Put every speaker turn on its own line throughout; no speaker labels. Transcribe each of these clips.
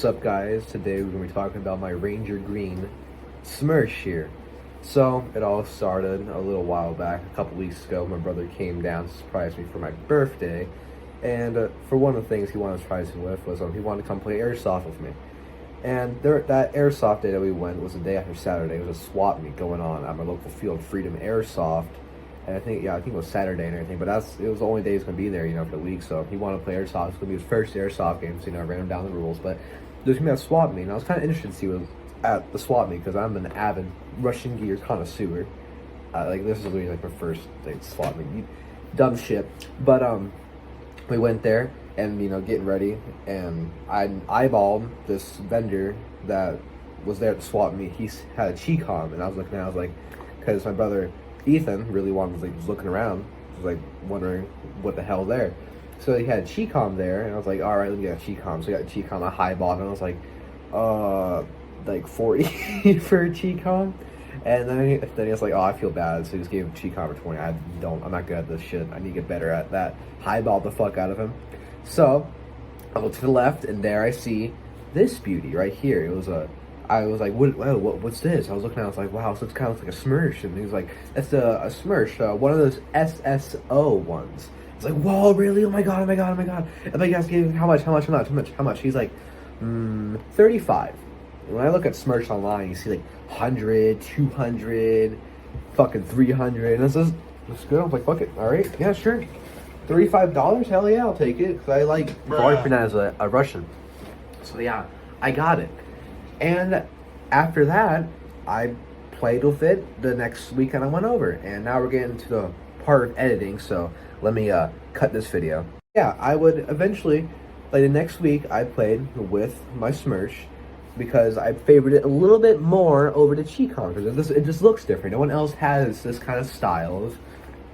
What's up, guys? Today we're going to be talking about my Ranger Green SMERSH here. So, it all started a little while back, a couple weeks ago. My brother came down to surprise me for my birthday, and for one of the things he wanted to surprise me with was he wanted to come play airsoft with me. And that airsoft day that we went was the day after Saturday. It was a swap meet going on at my local field, Freedom Airsoft. And I think it was Saturday and everything, but it was the only day he's going to be there, for the week. So he wanted to play airsoft. It's going to be his first airsoft game, so I ran him down the rules. But there's going to be a swap meet, and I was kind of interested to see what was at the swap meet, because I'm an avid Russian gear connoisseur. This is really my first swap meet. Dumb shit. But we went there, and getting ready, and I eyeballed this vendor that was there at the swap meet. He had a Chicom, and I was looking at it, I was like, because my brother Ethan really was looking around, was wondering what the hell there. So he had a Chicom there, and I was like, all right, let me get a Chicom. So I got a Chicom, I highballed, and I was like 40 for a Chicom. And then he was like, oh, I feel bad. So he just gave him a Chicom for 20. I'm not good at this shit. I need to get better at that. Highballed the fuck out of him. So I look to the left, and there I see this beauty right here. I was like, what's this? I was looking at it, I was like, wow, so it's kind of like a SMERSH. And he was like, that's a SMERSH, one of those SSO ones. It's like, whoa, really? Oh my god. And like, guys gave him how much? He's like, 35. And when I look at SMERSH online, you see like 100, 200, fucking 300. And it's good. I was like, fuck it. All right, yeah, sure. $35? Hell yeah, I'll take it. Because I like boyfriend as a Russian. So yeah, I got it. And after that, I played with it the next weekend I went over. And now we're getting to the part of editing, so let me cut this video. Yeah, I would eventually, the next week, I played with my SMERSH because I favored it a little bit more over the Chicom, because it just looks different. No one else has this kind of style of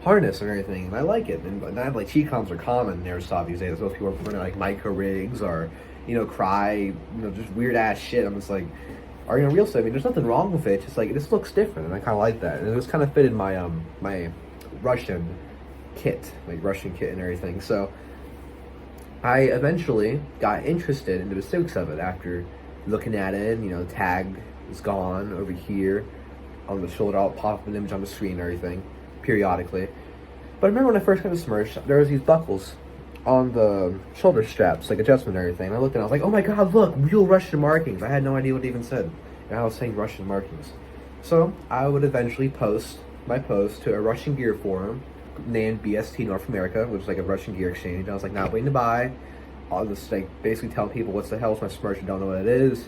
harness and everything, and I like it. And not like Chicoms are common in airsoft these days. Most people are running like micro rigs or cry, just weird ass shit. I'm just like, real stuff. I mean, there's nothing wrong with it. Just like, this looks different, and I kind of like that. And it was kind of fitted my my Russian kit, and everything. So I eventually got interested in the basics of it after looking at it. Tag is gone over here on the shoulder. I'll pop up an image on the screen and everything periodically. But I remember when I first got to SMERSH, there was these buckles on the shoulder straps, like adjustment and everything. And I looked and I was like, oh my god, look, real Russian markings. I had no idea what it even said. And I was saying Russian markings. So I would eventually post my post to a Russian gear forum named BST North America, which is like a Russian gear exchange. And I was like, not waiting to buy. I'll just basically tell people what's the hell is my SMERSH, and don't know what it is.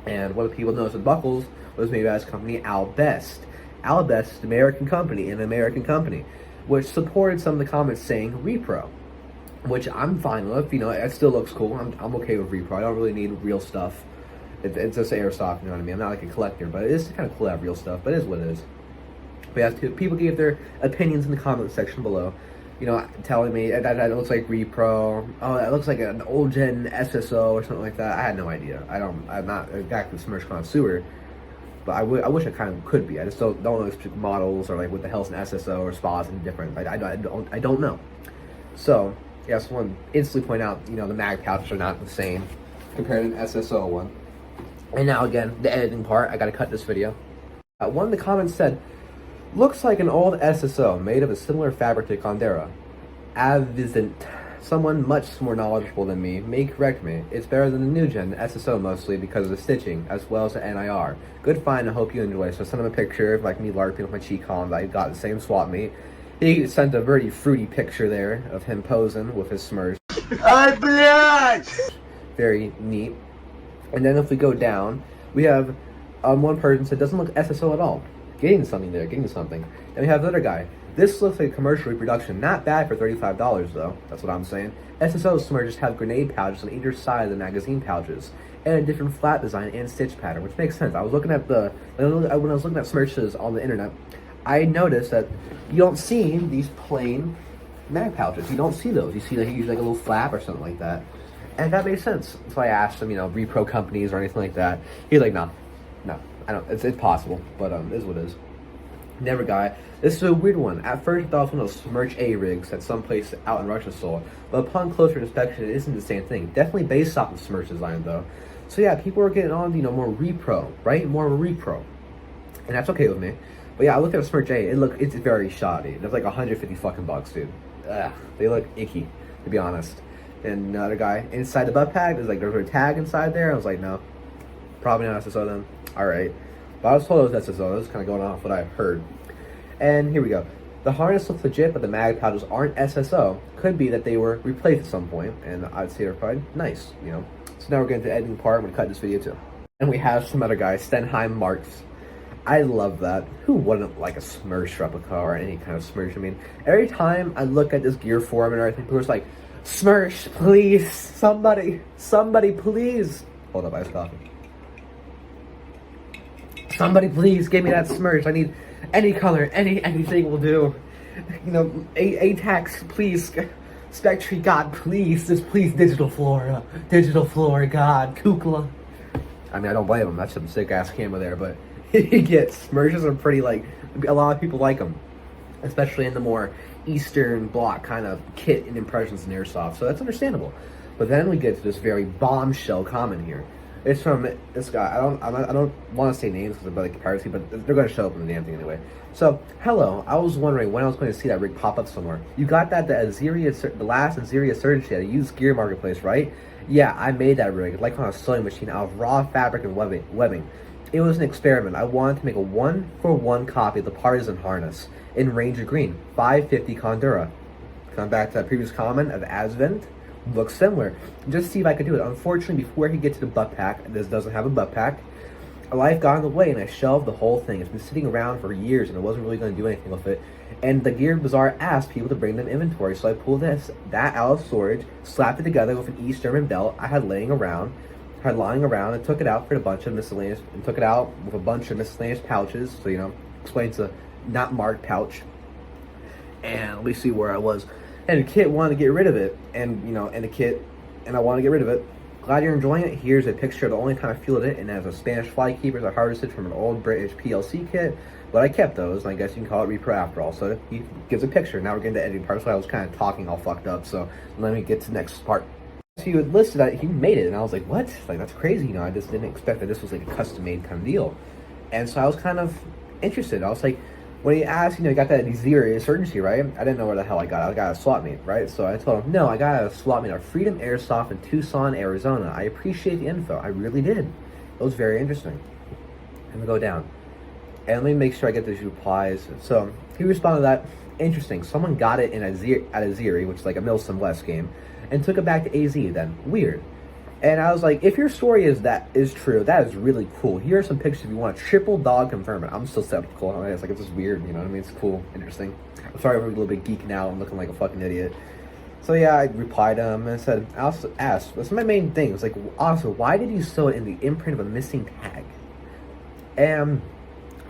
And what people noticed with buckles was made by this company, Albest. Albest is an American company, which supported some of the comments saying Repro, which I'm fine with. It still looks cool. I'm okay with Repro. I don't really need real stuff. It's just airsoft, you know what I mean? I'm not like a collector, but it is kind of cool to have real stuff, but it is what it is. But yeah, people gave their opinions in the comment section below, telling me that it looks like Repro. Oh, that looks like an old gen SSO or something like that. I had no idea. I'm not exactly a SMERSH connoisseur, but I wish I kind of could be. I just don't know specific models, or like what the hell's an SSO or SPAs and different. I don't know. So yeah, so I want to instantly point out, the mag pouches are not the same compared to an SSO one. And now again, the editing part, I gotta cut this video. One of the comments said, looks like an old SSO made of a similar fabric to Kommando. Avisant. Someone much more knowledgeable than me may correct me. It's better than the new gen SSO, mostly because of the stitching, as well as the NIR. Good find, I hope you enjoy. So I sent him a picture of me LARPing with my Chicom that I got the same swap meet. He sent a very fruity picture there of him posing with his SMERSH. Very neat. And then if we go down, we have one person said doesn't look SSO at all. Getting something. And we have the other guy. This looks like a commercial reproduction. Not bad for $35 though. That's what I'm saying. SSO SMERSHs have grenade pouches on either side of the magazine pouches, and a different flat design and stitch pattern, which makes sense. I was looking at when I was looking at SMERSHs on the internet, I noticed that you don't see these plain mag pouches. You don't see those. You see usually like a little flap or something like that. And that made sense. So I asked him, repro companies or anything like that. He's like, no, I don't. It's possible, but it is what it is. Never guy. This is a weird one. At first, I thought it was one of those SMERSH A rigs that someplace out in Russia sold, but upon closer inspection, it isn't the same thing. Definitely based off the SMERSH design, though. So yeah, people are getting on, more repro, right? More repro. And that's okay with me. But yeah, I looked at a SMERSH A. It's very shoddy. It's like 150 fucking bucks, dude. Ugh, they look icky, to be honest. And another guy inside the butt pack, there's a tag inside there. I was like, no, probably not SSO then. All right, but I was told it was SSO. I was kind of going off what I heard. And here we go. The harness looks legit, but the mag pouches aren't SSO. Could be that they were replaced at some point, and I'd say they're probably nice, So now we're getting to the editing part. I'm gonna cut this video too. And we have some other guys, Stenheim Marks. I love that. Who wouldn't like a SMERSH replica or any kind of SMERSH? I mean, every time I look at this gear form and everything, people are like, SMERSH, please, somebody, please. Hold up, iced coffee. Somebody, please, give me that SMERSH. I need any color, anything will do. ATAX, please. Spectre, God, please, just please, Digital Flora, God, Kukla. I mean, I don't blame him. That's some sick ass camera there, but you get SMERSHs are pretty a lot of people like them, especially in the more Eastern Bloc kind of kit and impressions and airsoft. So that's understandable. But then we get to this very bombshell comment here. It's from this guy. I don't want to say names because of like piracy, but they're going to show up in the damn thing anyway. So, hello. I was wondering when I was going to see that rig pop up somewhere. You got that the last Azeria Surge at a used gear marketplace, right? Yeah, I made that rig, like on a sewing machine out of raw fabric and webbing. It was an experiment. I wanted to make a 1-for-1 copy of the Partisan harness in Ranger Green, 550 Condura. Come back to that previous comment of Advent. Looks similar. Just see if I could do it. Unfortunately, before I could get to the butt pack, this doesn't have a butt pack, life got in the way and I shelved the whole thing. It's been sitting around for years and I wasn't really going to do anything with it. And the Gear Bazaar asked people to bring them inventory, so I pulled that out of storage, slapped it together with an East German belt I had lying around, and took it out for a bunch of miscellaneous, pouches. So explains the not marked pouch. And let me see where I was. And the kit wanted to get rid of it, and I want to get rid of it. Glad you're enjoying it. Here's a picture of the only time I fielded it, and as a Spanish fly keepers I harvested from an old British PLC kit, but I kept those, and I guess you can call it repro after all. So he gives a picture. Now we're getting to the editing part, so I was kind of talking all fucked up, so let me get to the next part. So he had listed that he made it, and I was like, what? Like, that's crazy, I just didn't expect that this was like a custom-made kind of deal. And so I was kind of interested. I was like, when he asked, you got that Azeria Insurgency, right? I didn't know where the hell I got it. I got a swap meet, right? So I told him, no, I got a swap meet at Freedom Airsoft in Tucson, Arizona. I appreciate the info. I really did. It was very interesting. And we go down. And let me make sure I get these replies. So he responded to that, interesting. Someone got it at Azeria, which is like a Milsim West game, and took it back to AZ then. Weird. And I was like, if your story is true, that is really cool. Here are some pictures if you want to triple dog confirm it. I'm still skeptical. It's like, it's just weird, you know what I mean? It's cool, interesting. I'm sorry if I'm a little bit geeking out and looking like a fucking idiot. So yeah, I replied to him and said, I also asked, that's my main thing. It was like, also, why did you sew it in the imprint of a missing tag? And,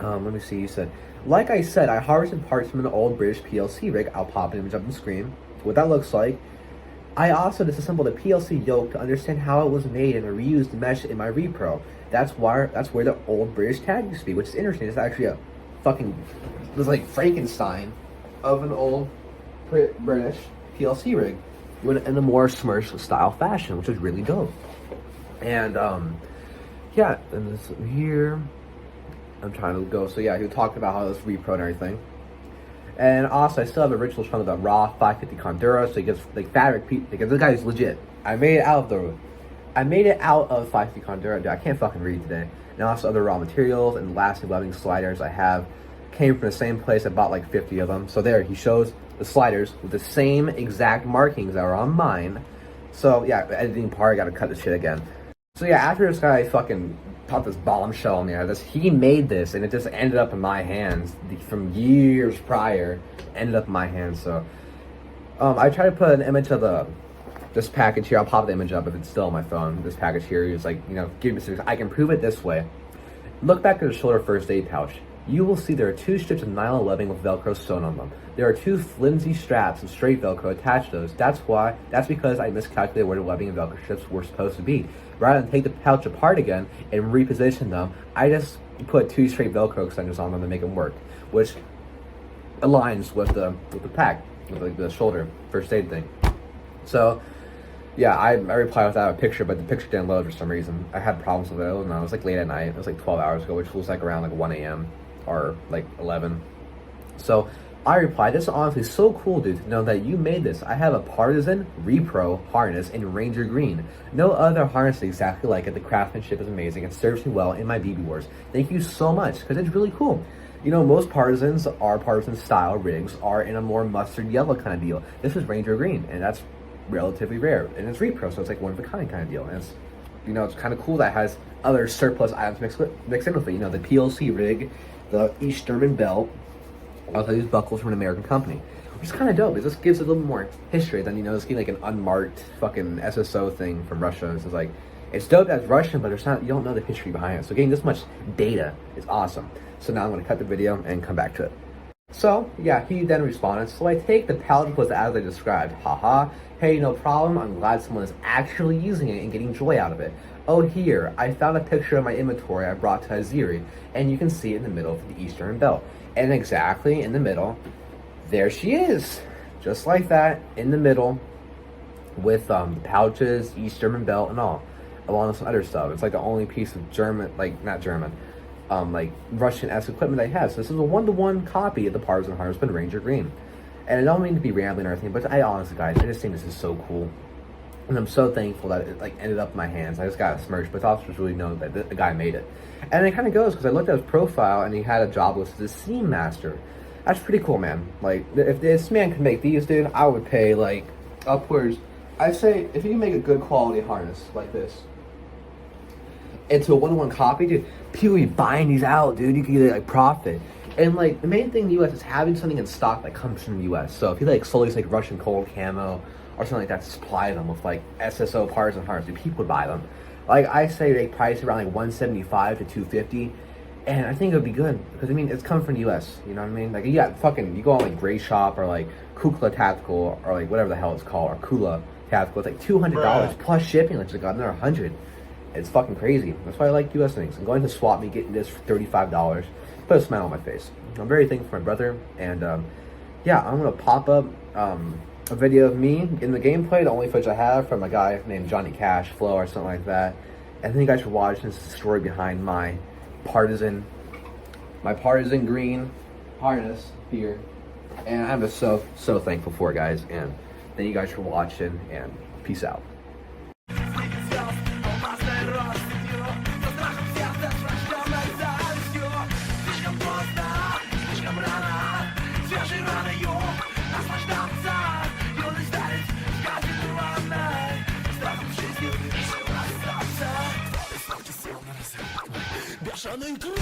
let me see, you said, like I said, I harvested parts from an old British PLC rig. I'll pop an image up on the screen. What that looks like. I also disassembled a PLC yoke to understand how it was made and I reused the mesh in my repro. That's where the old British tag used to be, which is interesting. It's actually a fucking, it was like Frankenstein of an old British PLC rig in a more SMERSH style fashion, which is really dope. And yeah, and this here, I'm trying to go. So yeah, he talked about how it was repro and everything. And also, I still have originals from the raw 550 Condura, so he gets like fabric. Because this guy's legit. I made it out of 550 Condura. Dude, I can't fucking read today. And also other raw materials and lasting webbing sliders I have came from the same place. I bought like 50 of them. So there, he shows the sliders with the same exact markings that are on mine. So yeah, the editing part, I gotta cut this shit again. So yeah, after this guy fucking popped this bombshell on me, he made this and it just ended up in my hands from years prior. Ended up in my hands. So I tried to put an image of this package here. I'll pop the image up if it's still on my phone. This package here is like, give me some, I can prove it this way. Look back at the shoulder first aid pouch. You will see there are 2 strips of nylon webbing with Velcro sewn on them. There are 2 flimsy straps and straight Velcro attached to those. That's because I miscalculated where the webbing and Velcro strips were supposed to be. Rather than take the pouch apart again and reposition them, I just put 2 straight Velcro extenders on them to make them work, which aligns with the pack, with like the shoulder first aid thing. So Yeah, I replied without a picture, but the picture didn't load for some reason. I had problems with it, and it was like late at night. It was like 12 hours ago, which was like around like 1 a.m. or like 11. So I replied, "This is honestly so cool, dude, to know that you made this. I have a Partisan Repro harness in Ranger Green. No other harness is exactly like it. The craftsmanship is amazing. It serves me well in my BB wars. Thank you so much, because it's really cool." You know, most Partisans are Partisan style rigs are in a more mustard yellow kind of deal. This is Ranger Green, and that's relatively rare, and it's repro, so it's like one of a kind of deal. And it's, you know, it's kind of cool that it has other surplus items mixed in with it. You know, the PLC rig, the East German belt, also these buckles from an American company, which is kind of dope. It just gives a little more history than, you know, just getting like an unmarked fucking SSO thing from Russia. It's just like, it's dope as Russian, but there's not, you don't know the history behind it. So getting this much data is awesome. So now I'm going to cut the video and come back to it. So, yeah, he then responded, "So I take the palatable as I described. Haha. Hey, no problem. I'm glad someone is actually using it and getting joy out of it. Oh, here, I found a picture of my inventory I brought to Aziri, and you can see it in the middle of the Eastern belt." And exactly in the middle, there she is. Just like that, in the middle, with the pouches, East German belt, and all, along with some other stuff. It's like the only piece of German, like, not German, like Russian-esque equipment I have. So this is a one-to-one copy of the Partisan harness, but Ranger Green. And I don't mean to be rambling or anything, but I honestly, guys, I just think this is so cool. And I'm so thankful that it like ended up in my hands. I just got a SMERSH, but thought it was really known that the guy made it. And it kind of goes, because I looked at his profile and he had a job listed as a seam master. That's pretty cool, man. Like, if this man can make these, dude, I would pay like upwards. I'd say if you can make a good quality harness like this into a one-to-one copy, dude, people be buying these out, dude. You can get like profit. And like the main thing in the US is having something in stock that comes from the US. So if you like slowly like Russian cold camo or something like that, to supply them with like SSO Partisan harness, dude, people would buy them. Like I say, they price around like 175 to 250, and I think it would be good because I mean it's coming from the US. You know what I mean? Like you got fucking, you go on like Gray Shop or like Kukla Tactical or like whatever the hell it's called, or Kula Tactical. It's like $200 plus shipping. Like, it's like another 100. It's fucking crazy. That's why I like US things. I'm going to swap me getting this for $35. Put a smile on my face. I'm very thankful for my brother, and yeah, I'm gonna pop up a video of me in the gameplay, the only footage I have, from a guy named Johhny Cash Flow or something like that. And then you guys should watch this story behind my Partisan green harness here, and I'm just so thankful for it, guys. And then you guys should watch it, and peace out.
Bierzemy krew!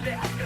Yeah.